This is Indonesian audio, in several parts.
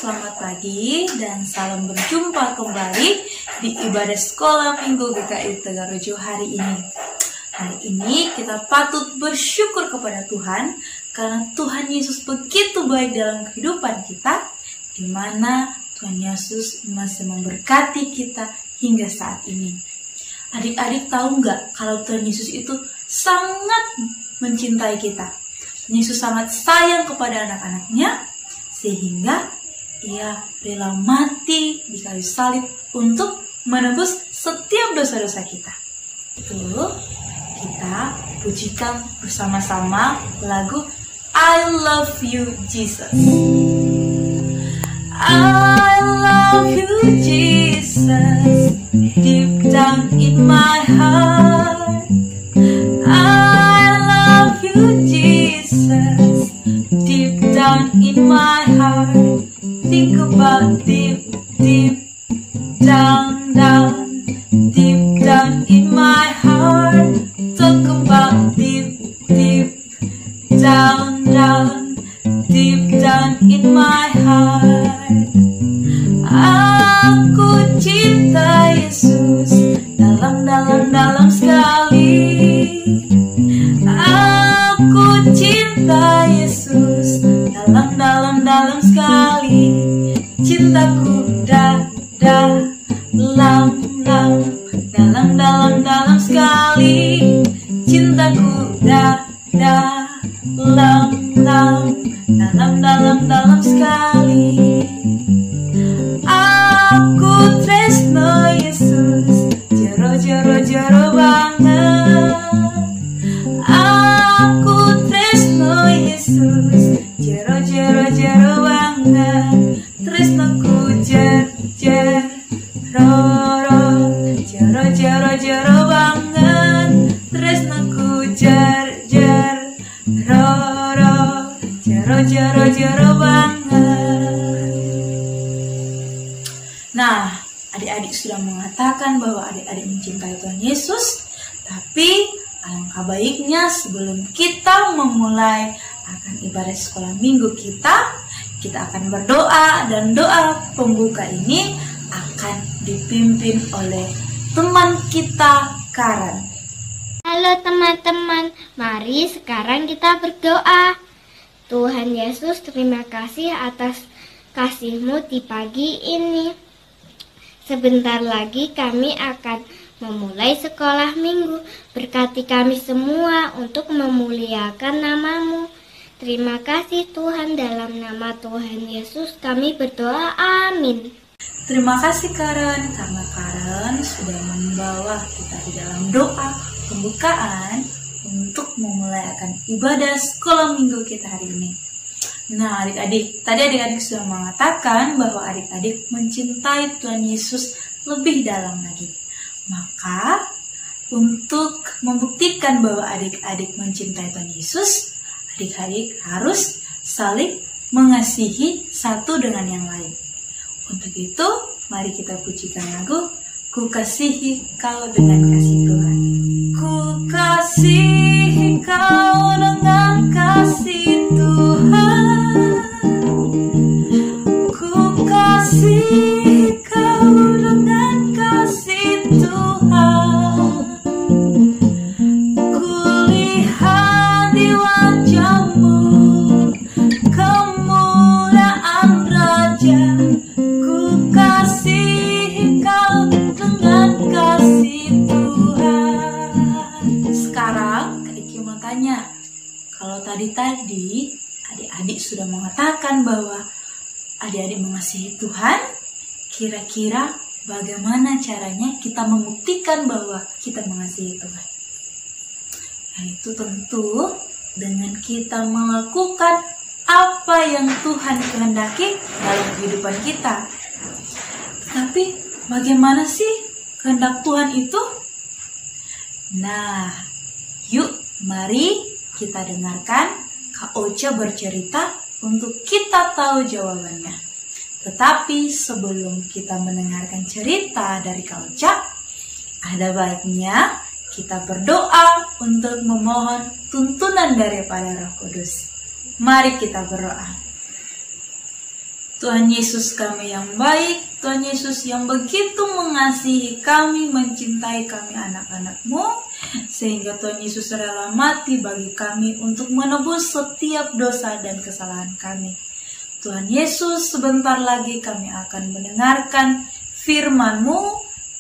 selamat pagi dan salam berjumpa kembali di ibadah sekolah Minggu GKI Tegarejo hari ini. Hari ini kita patut bersyukur kepada Tuhan karena Tuhan Yesus begitu baik dalam kehidupan kita, di mana Tuhan Yesus masih memberkati kita hingga saat ini. Adik-adik tahu nggak kalau Tuhan Yesus itu sangat mencintai kita. Yesus sangat sayang kepada anak-anaknya, sehingga ia rela mati di kayu salib untuk menebus setiap dosa-dosa kita. Itu kita pujikan bersama-sama lagu I Love You Jesus. I love you Jesus, deep down in my heart. I love you Jesus, deep down in my heart. Think about deep down, deep down in my heart. Talk about deep down, deep down in my heart. Aku cinta Yesus dalam sekali. Aku cinta Yesus dalam sekali. Cintaku dalam sekali. Cintaku dalam sekali. Aku tresno Yesus, jero banget. Aku tresno Yesus, jero banget. Tresnoku jero banget. Tresnoku jero banget. Nah, adik-adik sudah mengatakan bahwa adik-adik mencintai Tuhan Yesus, tapi alangkah baiknya sebelum kita memulai akan ibadah sekolah minggu kita akan berdoa, dan doa pembuka ini akan dipimpin oleh teman kita, Karen. Halo teman-teman, mari sekarang kita berdoa. Tuhan Yesus, terima kasih atas kasih-Mu di pagi ini. Sebentar lagi kami akan memulai sekolah minggu. Berkati kami semua untuk memuliakan nama-Mu. Terima kasih Tuhan, dalam nama Tuhan Yesus kami berdoa, amin. Terima kasih Karen, karena Karen sudah membawa kita di dalam doa pembukaan untuk memulai akan ibadah sekolah minggu kita hari ini. Nah adik-adik, tadi adik-adik sudah mengatakan bahwa adik-adik mencintai Tuhan Yesus lebih dalam lagi. Maka untuk membuktikan bahwa adik-adik mencintai Tuhan Yesus, adik-adik harus saling mengasihi satu dengan yang lain. Untuk itu, mari kita pujikan lagu Ku kasihi kau dengan kasih Tuhan. Ku kasihi kau dengan kasih Tuhan. Ku kasihi kau dengan kasih Tuhan. Ku lihat di wajahmu kemuliaan Raja. Ku kasihi kau dengan kasih Tuhan. Sekarang Kak Iki mau tanya, kalau tadi adik-adik sudah mengatakan bahwa adik-adik mengasihi Tuhan, kira-kira bagaimana caranya kita membuktikan bahwa kita mengasihi Tuhan? Nah, itu tentu dengan kita melakukan apa yang Tuhan kehendaki dalam kehidupan kita. Tapi bagaimana sih kehendak Tuhan itu? Nah, yuk mari kita dengarkan Kak Ocha bercerita untuk kita tahu jawabannya. Tetapi sebelum kita mendengarkan cerita dari Kak Ocha, ada baiknya kita berdoa untuk memohon tuntunan daripada Roh Kudus. Mari kita berdoa. Tuhan Yesus kami yang baik, Tuhan Yesus yang begitu mengasihi kami, mencintai kami anak-anak-Mu, sehingga Tuhan Yesus rela mati bagi kami untuk menebus setiap dosa dan kesalahan kami. Tuhan Yesus, sebentar lagi kami akan mendengarkan firman-Mu,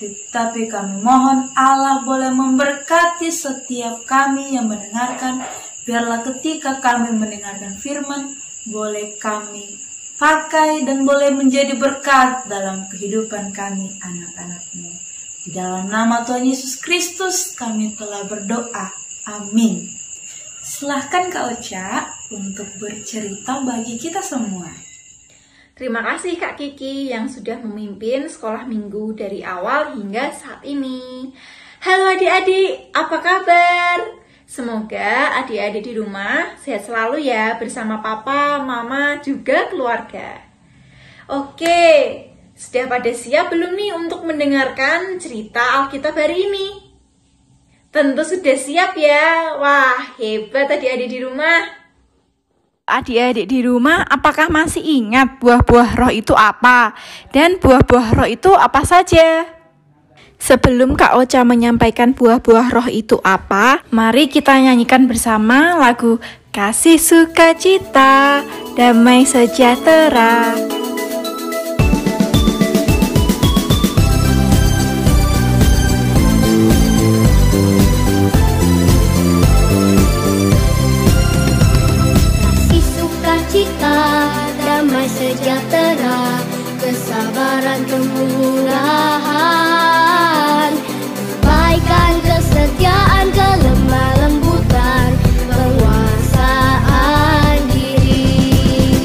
tetapi kami mohon Allah boleh memberkati setiap kami yang mendengarkan, biarlah ketika kami mendengarkan firman, boleh kami pakai dan boleh menjadi berkat dalam kehidupan kami anak-anak-Mu. Di dalam nama Tuhan Yesus Kristus kami telah berdoa. Amin. Silahkan Kak Ocha untuk bercerita bagi kita semua. Terima kasih Kak Kiki yang sudah memimpin sekolah minggu dari awal hingga saat ini. Halo adik-adik, apa kabar? Semoga adik-adik di rumah sehat selalu ya bersama papa, mama, juga keluarga. Oke, sudah pada siap belum nih untuk mendengarkan cerita Alkitab hari ini? Tentu sudah siap ya. Wah, hebat adik-adik di rumah. Adik-adik di rumah, apakah masih ingat buah-buah roh itu apa? Dan buah-buah roh itu apa saja? Sebelum Kak Ocha menyampaikan buah-buah roh itu apa, mari kita nyanyikan bersama lagu Kasih Sukacita, Damai Sejahtera. Kasih sukacita, damai sejahtera, kesabaran, kemurahan, kebaikan, kesetiaan, kelemah lembutan, penguasaan diri.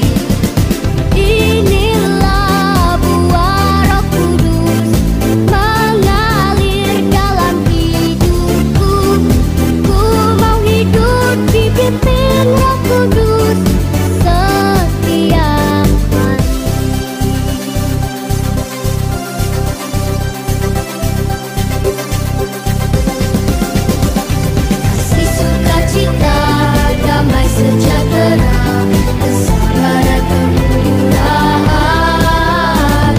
Inilah buah Roh Kudus mengalir dalam hidupku. Ku mau hidup dipimpin Roh Kudus setiap hari. Kasih sukacita, damai sejahtera, kesabaran, kemurahan,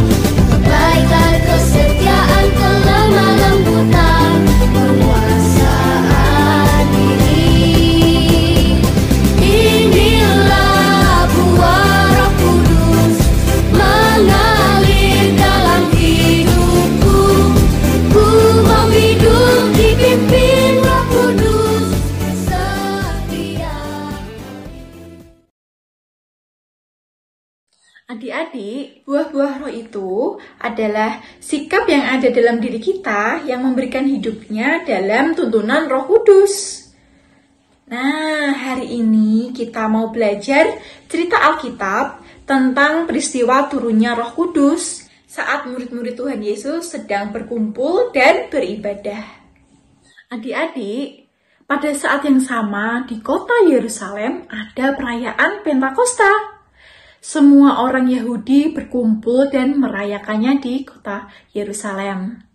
kebaikan, kesetiaan, kelemah lembutan, penguasaan diri. Inilah buah Roh Kudus mengalir dalam hidupku. Ku mau hidup dipimpin Roh Kudus setiap hari. Adik-adik, buah-buah roh itu adalah sikap yang ada dalam diri kita yang memberikan hidupnya dalam tuntunan Roh Kudus. Nah, hari ini kita mau belajar cerita Alkitab tentang peristiwa turunnya Roh Kudus saat murid-murid Tuhan Yesus sedang berkumpul dan beribadah. Adik-adik, pada saat yang sama di kota Yerusalem ada perayaan Pentakosta. Semua orang Yahudi berkumpul dan merayakannya di kota Yerusalem.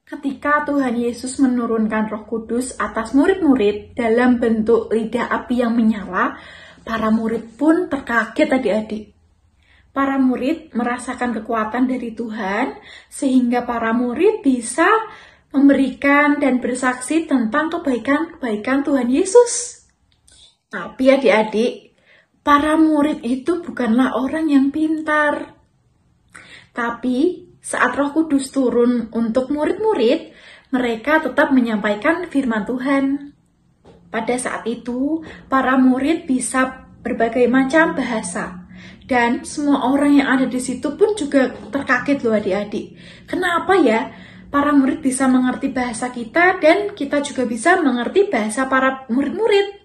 Ketika Tuhan Yesus menurunkan Roh Kudus atas murid-murid dalam bentuk lidah api yang menyala, para murid pun terkaget adik-adik. Para murid merasakan kekuatan dari Tuhan, sehingga para murid bisa memberikan dan bersaksi tentang kebaikan-kebaikan Tuhan Yesus. Tapi adik-adik, para murid itu bukanlah orang yang pintar. Tapi saat Roh Kudus turun untuk murid-murid, mereka tetap menyampaikan firman Tuhan. Pada saat itu, para murid bisa berbagai macam bahasa. Dan semua orang yang ada di situ pun juga terkaget loh adik-adik. Kenapa ya para murid bisa mengerti bahasa kita dan kita juga bisa mengerti bahasa para murid-murid?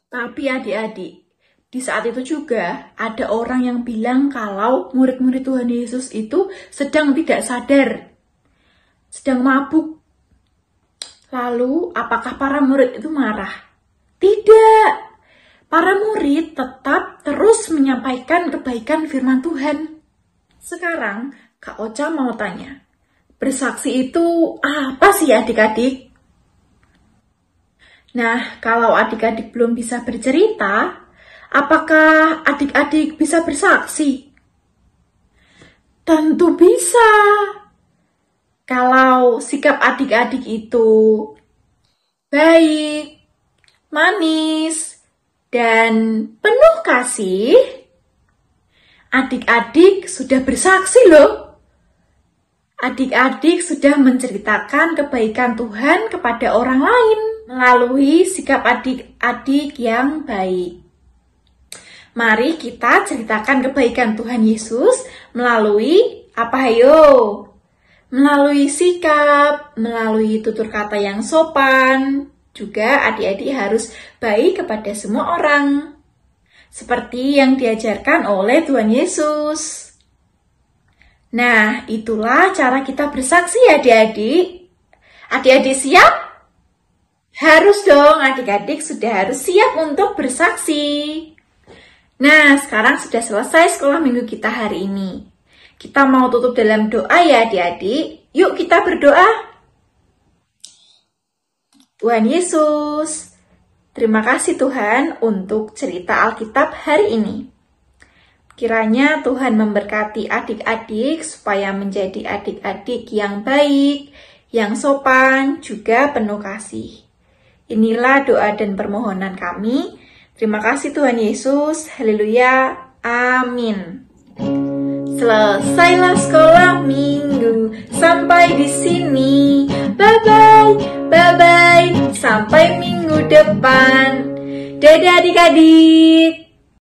Tapi adik-adik, di saat itu juga ada orang yang bilang kalau murid-murid Tuhan Yesus itu sedang tidak sadar, sedang mabuk. Lalu, apakah para murid itu marah? Tidak. Para murid tetap terus menyampaikan kebaikan firman Tuhan. Sekarang, Kak Ocha mau tanya, bersaksi itu apa sih adik-adik? Nah, kalau adik-adik belum bisa bercerita, apakah adik-adik bisa bersaksi? Tentu bisa. Kalau sikap adik-adik itu baik, manis, dan penuh kasih, adik-adik sudah bersaksi loh. Adik-adik sudah menceritakan kebaikan Tuhan kepada orang lain melalui sikap adik-adik yang baik. Mari kita ceritakan kebaikan Tuhan Yesus melalui apa ayo? Melalui sikap, melalui tutur kata yang sopan. Juga adik-adik harus baik kepada semua orang. Seperti yang diajarkan oleh Tuhan Yesus. Nah, itulah cara kita bersaksi adik-adik. Adik-adik siap? Harus dong, adik-adik sudah harus siap untuk bersaksi. Nah, sekarang sudah selesai sekolah minggu kita hari ini. Kita mau tutup dalam doa ya adik-adik. Yuk kita berdoa. Tuhan Yesus, terima kasih Tuhan untuk cerita Alkitab hari ini. Kiranya Tuhan memberkati adik-adik supaya menjadi adik-adik yang baik, yang sopan, juga penuh kasih. Inilah doa dan permohonan kami. Terima kasih Tuhan Yesus. Haleluya. Amin. Selesailah sekolah minggu sampai di sini. Bye-bye, bye-bye. Sampai minggu depan. Dadah adik-adik.